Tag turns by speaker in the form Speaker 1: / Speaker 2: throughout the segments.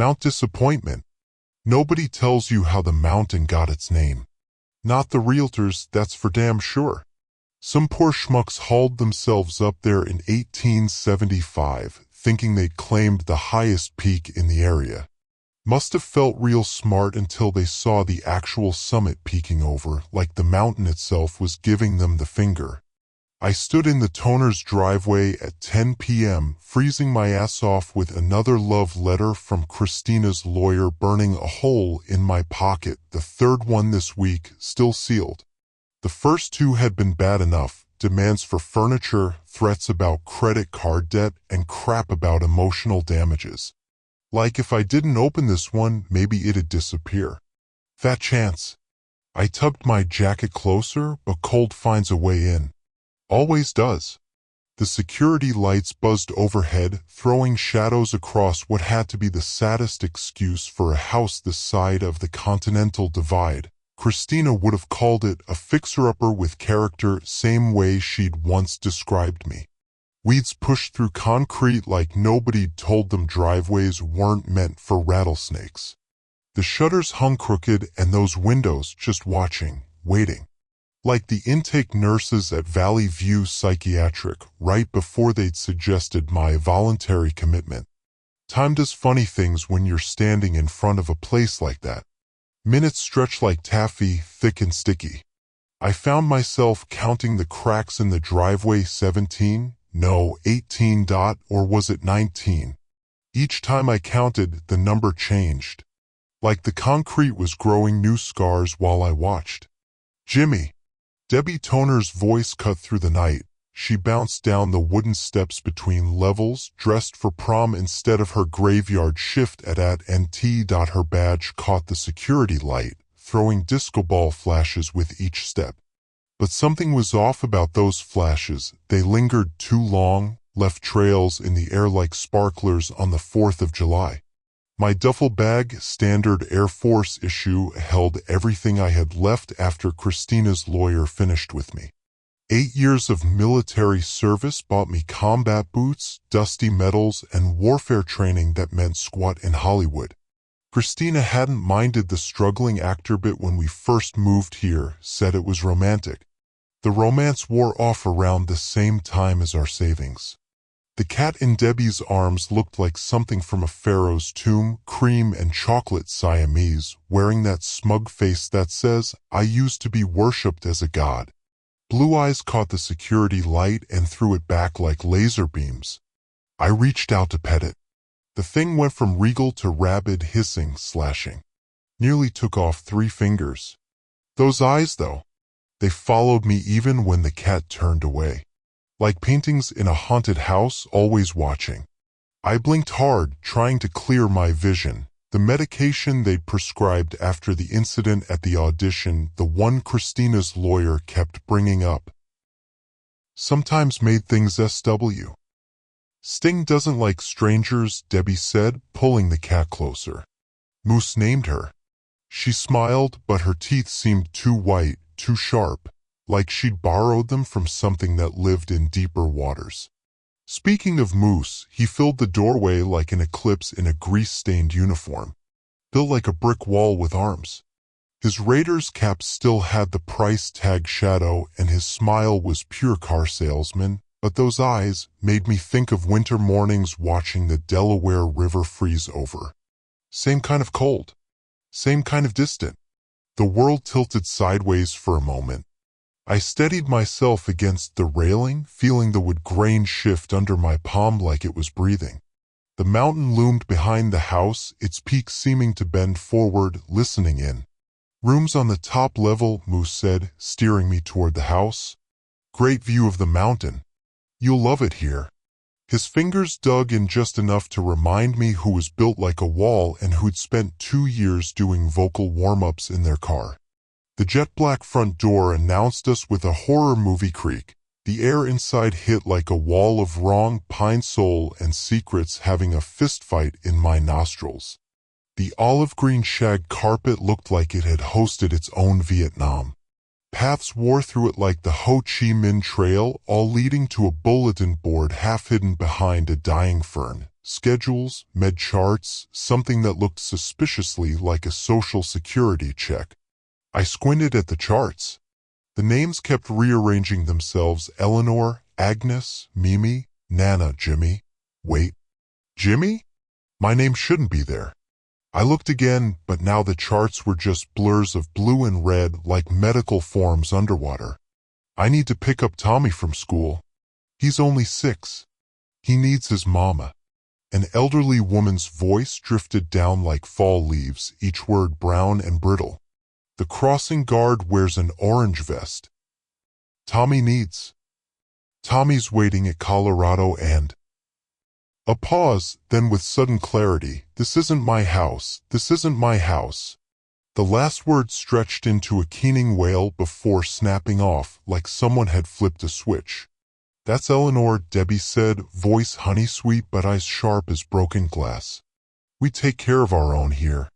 Speaker 1: Mount Disappointment. Nobody tells you how the mountain got its name. Not the realtors, that's for damn sure. Some poor schmucks hauled themselves up there in 1875, thinking they claimed the highest peak in the area. Must have felt real smart until they saw the actual summit peeking over, like the mountain itself was giving them the finger. I stood in the toner's driveway at 10 p.m., freezing my ass off with another love letter from Christina's lawyer burning a hole in my pocket, the third one this week, still sealed. The first two had been bad enough, demands for furniture, threats about credit card debt, and crap about emotional damages. Like if I didn't open this one, maybe it'd disappear. Fat chance. I tugged my jacket closer, but cold finds a way in. Always does. The security lights buzzed overhead, throwing shadows across what had to be the saddest excuse for a house this side of the Continental Divide. Christina would have called it a fixer-upper with character, same way she'd once described me. Weeds pushed through concrete like nobody'd told them driveways weren't meant for rattlesnakes. The shutters hung crooked and those windows just watching, waiting. Like the intake nurses at Valley View Psychiatric right before they'd suggested my voluntary commitment. Time does funny things when you're standing in front of a place like that. Minutes stretch like taffy, thick and sticky. I found myself counting the cracks in the driveway 17, no, 18. Or was it 19? Each time I counted, the number changed. Like the concrete was growing new scars while I watched. Jimmy. Debbie Toner's voice cut through the night. She bounced down the wooden steps between levels, dressed for prom instead of her graveyard shift at NT. Her badge caught the security light, throwing disco ball flashes with each step. But something was off about those flashes. They lingered too long, left trails in the air like sparklers on the 4th of July. My duffel bag, standard Air Force issue, held everything I had left after Christina's lawyer finished with me. 8 years of military service bought me combat boots, dusty medals, and warfare training that meant squat in Hollywood. Christina hadn't minded the struggling actor bit when we first moved here, said it was romantic. The romance wore off around the same time as our savings. The cat in Debbie's arms looked like something from a pharaoh's tomb, cream and chocolate Siamese, wearing that smug face that says, "I used to be worshipped as a god." Blue eyes caught the security light and threw it back like laser beams. I reached out to pet it. The thing went from regal to rabid hissing, slashing. Nearly took off 3 fingers. Those eyes, though. They followed me even when the cat turned away. Like paintings in a haunted house, always watching. I blinked hard, trying to clear my vision. The medication they'd prescribed after the incident at the audition, the one Christina's lawyer kept bringing up, sometimes made things SW. Sting doesn't like strangers, Debbie said, pulling the cat closer. Moose named her. She smiled, but her teeth seemed too white, too sharp, like she'd borrowed them from something that lived in deeper waters. Speaking of Moose, he filled the doorway like an eclipse in a grease-stained uniform, built like a brick wall with arms. His Raiders cap still had the price tag shadow and his smile was pure car salesman, but those eyes made me think of winter mornings watching the Delaware River freeze over. Same kind of cold. Same kind of distant. The world tilted sideways for a moment. I steadied myself against the railing, feeling the wood grain shift under my palm like it was breathing. The mountain loomed behind the house, its peak seeming to bend forward, listening in. Rooms on the top level, Moose said, steering me toward the house. Great view of the mountain. You'll love it here. His fingers dug in just enough to remind me who was built like a wall and who'd spent 2 years doing vocal warm-ups in their car. The jet-black front door announced us with a horror movie creak. The air inside hit like a wall of wrong, pine soul, and secrets having a fistfight in my nostrils. The olive-green shag carpet looked like it had hosted its own Vietnam. Paths wore through it like the Ho Chi Minh Trail, all leading to a bulletin board half hidden behind a dying fern. schedules, med charts, something that looked suspiciously like a social security check. I squinted at the charts. The names kept rearranging themselves: Eleanor, Agnes, Mimi, Nana, Jimmy. Wait, Jimmy? My name shouldn't be there. I looked again, but now the charts were just blurs of blue and red like medical forms underwater. I need to pick up Tommy from school. He's only 6. He needs his mama. An elderly woman's voice drifted down like fall leaves, each word brown and brittle. The crossing guard wears an orange vest. Tommy needs. Tommy's waiting at Colorado and... A pause, then with sudden clarity, "This isn't my house, this isn't my house." The last word stretched into a keening wail before snapping off like someone had flipped a switch. "That's Eleanor," Debbie said, voice honey sweet but eyes sharp as broken glass. "We take care of our own here."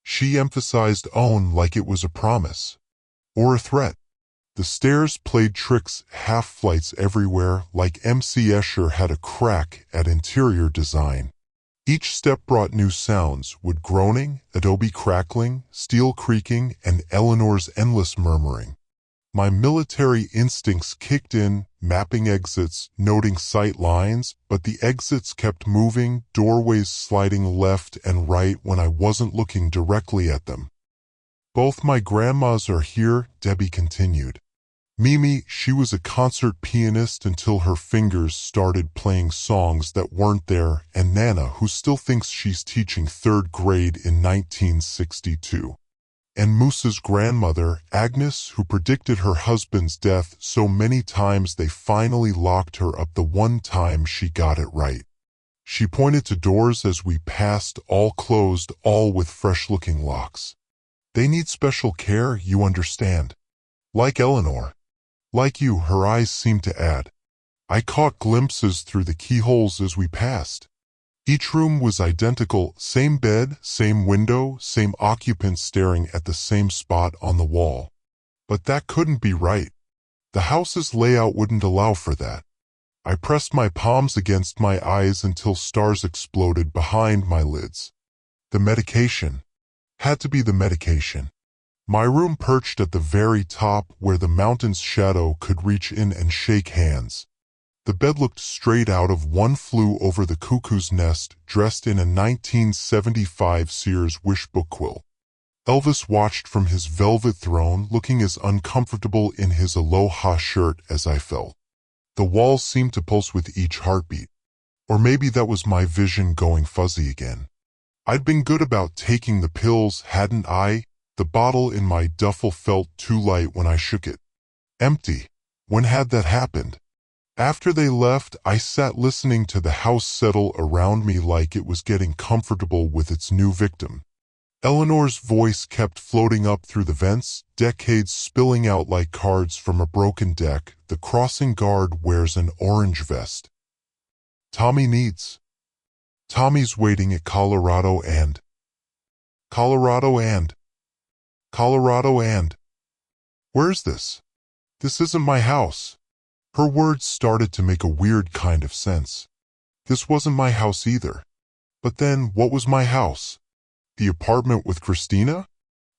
Speaker 1: She emphasized own like it was a promise. Or a threat. The stairs played tricks, half flights everywhere, like MC Escher had a crack at interior design. Each step brought new sounds: wood groaning, adobe crackling, steel creaking, and Eleanor's endless murmuring. My military instincts kicked in, mapping exits, noting sight lines, but the exits kept moving, doorways sliding left and right when I wasn't looking directly at them. "Both my grandmas are here," Debbie continued. "Mimi, she was a concert pianist until her fingers started playing songs that weren't there, and Nana, who still thinks she's teaching 3rd grade in 1962. And Moose's grandmother, Agnes, who predicted her husband's death so many times they finally locked her up the one time she got it right." She pointed to doors as we passed, all closed, all with fresh-looking locks. "They need special care, you understand. Like Eleanor. Like you," her eyes seemed to add. I caught glimpses through the keyholes as we passed. Each room was identical: same bed, same window, same occupant staring at the same spot on the wall. But that couldn't be right. The house's layout wouldn't allow for that. I pressed my palms against my eyes until stars exploded behind my lids. The medication. Had to be the medication. My room perched at the very top where the mountain's shadow could reach in and shake hands. The bed looked straight out of One Flew Over the Cuckoo's Nest, dressed in a 1975 Sears Wishbook quilt. Elvis watched from his velvet throne, looking as uncomfortable in his aloha shirt as I felt. The walls seemed to pulse with each heartbeat. Or maybe that was my vision going fuzzy again. I'd been good about taking the pills, hadn't I? The bottle in my duffel felt too light when I shook it. Empty. When had that happened? After they left, I sat listening to the house settle around me like it was getting comfortable with its new victim. Eleanor's voice kept floating up through the vents, decades spilling out like cards from a broken deck. "The crossing guard wears an orange vest. Tommy needs. Tommy's waiting at Colorado and... Colorado and... Colorado and... Where's this? This isn't my house." Her words started to make a weird kind of sense. This wasn't my house either. But then, what was my house? The apartment with Christina?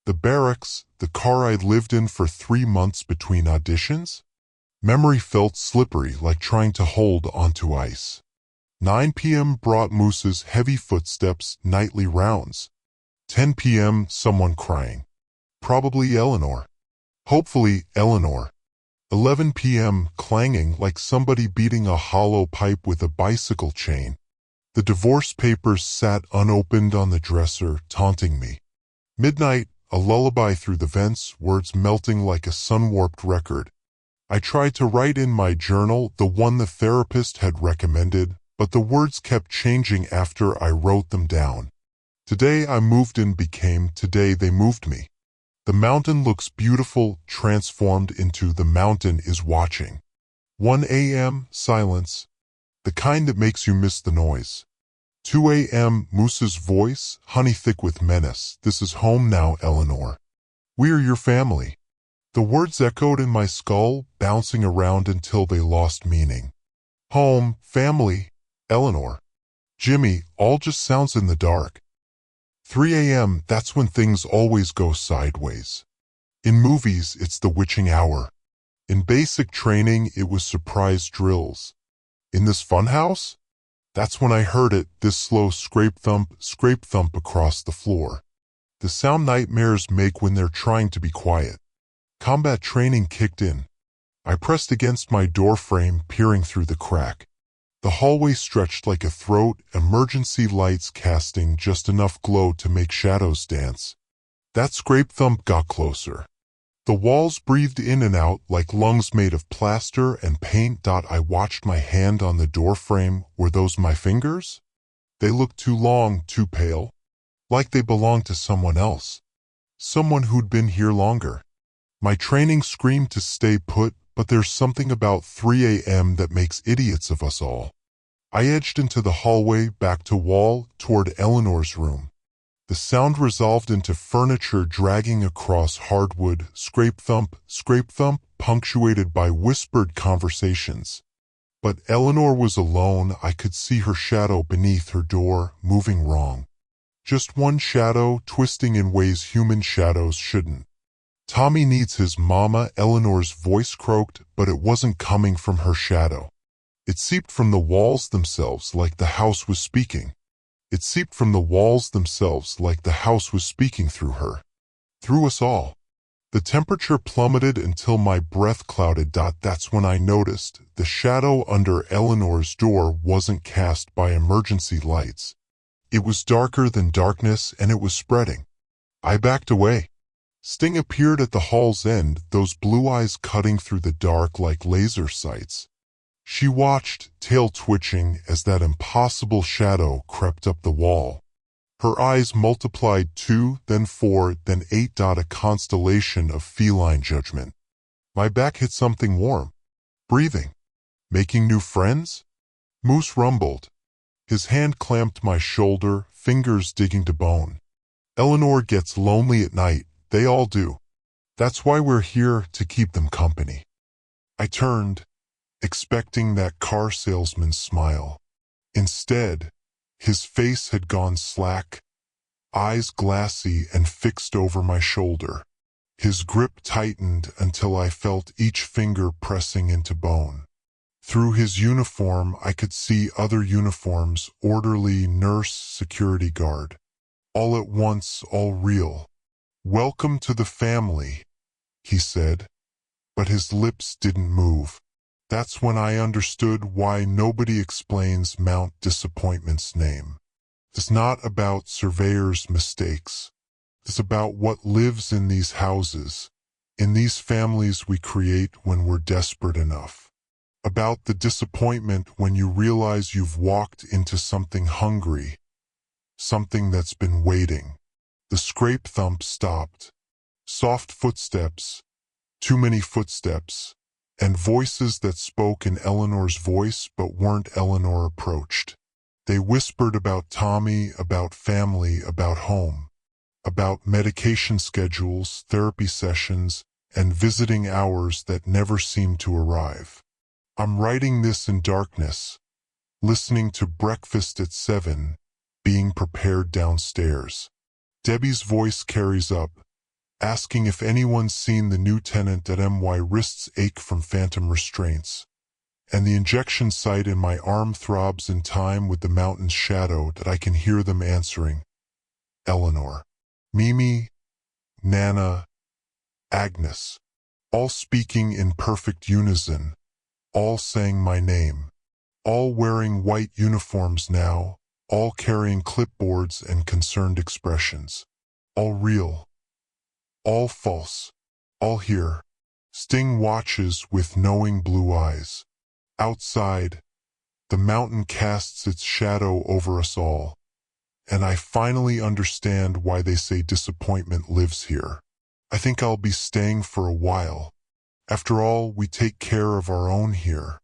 Speaker 1: The barracks? The car I'd lived in for 3 months between auditions? Memory felt slippery, like trying to hold onto ice. 9 p.m. brought Moose's heavy footsteps, nightly rounds. 10 p.m. someone crying. Probably Eleanor. Hopefully Eleanor. 11 p.m. clanging like somebody beating a hollow pipe with a bicycle chain. The divorce papers sat unopened on the dresser, taunting me. Midnight, a lullaby through the vents, words melting like a sun-warped record. I tried to write in my journal, the one the therapist had recommended, but the words kept changing after I wrote them down. Today I moved in became today they moved me. The mountain looks beautiful, transformed into the mountain is watching. 1 a.m. silence. The kind that makes you miss the noise. 2 a.m. Moose's voice, honey thick with menace. "This is home now, Eleanor. We're your family." The words echoed in my skull, bouncing around until they lost meaning. Home, family, Eleanor. Jimmy, all just sounds in the dark. 3 a.m., that's when things always go sideways. In movies, it's the witching hour. In basic training, it was surprise drills. In this funhouse? That's when I heard it, this slow scrape thump across the floor. The sound nightmares make when they're trying to be quiet. Combat training kicked in. I pressed against my door frame, peering through the crack. The hallway stretched like a throat, emergency lights casting just enough glow to make shadows dance. That scrape thump got closer. The walls breathed in and out like lungs made of plaster and paint. I watched my hand on the doorframe. Were those my fingers? They looked too long, too pale. Like they belonged to someone else. Someone who'd been here longer. My training screamed to stay put, but there's something about 3 a.m. that makes idiots of us all. I edged into the hallway, back to wall, toward Eleanor's room. The sound resolved into furniture dragging across hardwood, scrape thump, punctuated by whispered conversations. But Eleanor was alone. I could see her shadow beneath her door, moving wrong. Just one shadow, twisting in ways human shadows shouldn't. Tommy needs his mama, Eleanor's voice croaked, but it wasn't coming from her shadow. It seeped from the walls themselves like the house was speaking. It seeped from the walls themselves like the house was speaking through her. Through us all. The temperature plummeted until my breath clouded. That's when I noticed the shadow under Eleanor's door wasn't cast by emergency lights. It was darker than darkness, and it was spreading. I backed away. Sting appeared at the hall's end, those blue eyes cutting through the dark like laser sights. She watched, tail twitching, as that impossible shadow crept up the wall. Her eyes multiplied 2, then 4, then 8. A constellation of feline judgment. My back hit something warm. Breathing. Making new friends? Moose rumbled. His hand clamped my shoulder, fingers digging to bone. Eleanor gets lonely at night. They all do. That's why we're here, to keep them company. I turned, expecting that car salesman's smile. Instead, his face had gone slack, eyes glassy and fixed over my shoulder. His grip tightened until I felt each finger pressing into bone. Through his uniform, I could see other uniforms, orderly, nurse, security guard. All at once, all real. "Welcome to the family," he said, but his lips didn't move. That's when I understood why nobody explains Mount Disappointment's name. It's not about surveyors' mistakes. It's about what lives in these houses, in these families we create when we're desperate enough. About the disappointment when you realize you've walked into something hungry, something that's been waiting. The scrape thump stopped. Soft footsteps, too many footsteps, and voices that spoke in Eleanor's voice but weren't Eleanor approached. They whispered about Tommy, about family, about home, about medication schedules, therapy sessions, and visiting hours that never seemed to arrive. I'm writing this in darkness, listening to Breakfast at 7, being prepared downstairs. Debbie's voice carries up, asking if anyone's seen the new tenant at MY. Wrists ache from phantom restraints, and the injection site in my arm throbs in time with the mountain's shadow that I can hear them answering. Eleanor, Mimi, Nana, Agnes, all speaking in perfect unison, all saying my name, all wearing white uniforms now, all carrying clipboards and concerned expressions. All real. All false. All here. Sting watches with knowing blue eyes. Outside, the mountain casts its shadow over us all, and I finally understand why they say disappointment lives here. I think I'll be staying for a while. After all, we take care of our own here.